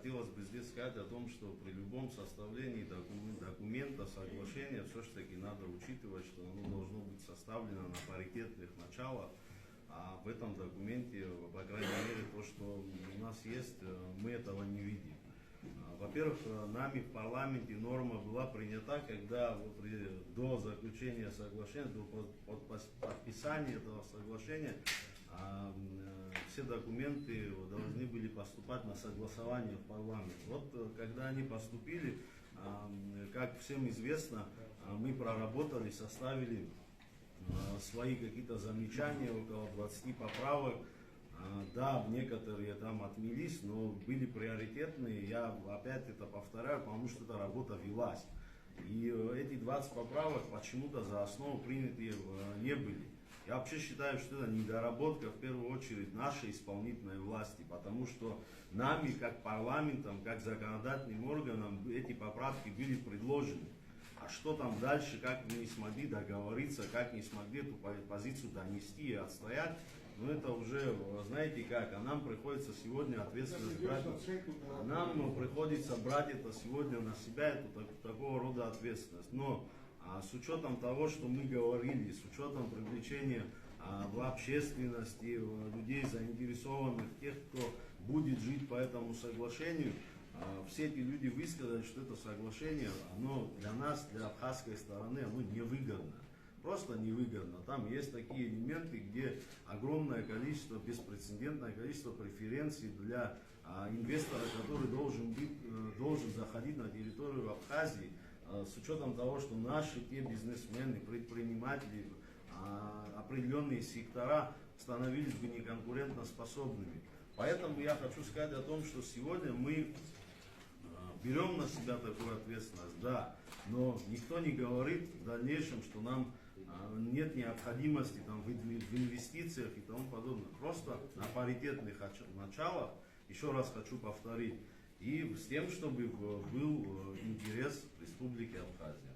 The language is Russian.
хотелось бы здесь сказать о том, что при любом составлении документа, соглашения, все-таки надо учитывать, что оно должно быть составлено на паритетных началах. А в этом документе, по крайней мере, то, что у нас есть, мы этого не видим. Во-первых, нами в парламенте норма была принята, когда до заключения соглашения, до подписания этого соглашения, все документы должны были поступать на согласование в парламент. Вот когда они поступили, как всем известно, мы проработали, составили свои какие-то замечания, около 20 поправок. Да, некоторые там отмелись, но были приоритетные. Я опять это повторяю, потому что эта работа велась. И эти 20 поправок почему-то за основу приняты не были. Я вообще считаю, что это недоработка в первую очередь нашей исполнительной власти, потому что нами, как парламентом, как законодательным органом, эти поправки были предложены. А что там дальше, как мы не смогли договориться, как не смогли эту позицию донести и отстоять, ну это уже, знаете как, а нам приходится сегодня ответственность брать, нам приходится брать это сегодня на себя, эту такого рода ответственность. Но с учетом того, что мы говорили, с учетом привлечения в общественности, людей заинтересованных, тех, кто будет жить по этому соглашению, все эти люди высказали, что это соглашение, оно для нас, для абхазской стороны, оно невыгодно. Просто невыгодно. Там есть такие элементы, где огромное количество, беспрецедентное количество преференций для инвестора, который должен заходить на территорию Абхазии, с учетом того, что наши те бизнесмены, предприниматели, определенные сектора становились бы неконкурентоспособными. Поэтому я хочу сказать о том, что сегодня мы берем на себя такую ответственность, да, но никто не говорит в дальнейшем, что нам нет необходимости там, в инвестициях и тому подобное. Просто на паритетных началах, еще раз хочу повторить, и с тем, чтобы был интерес Республики Абхазия.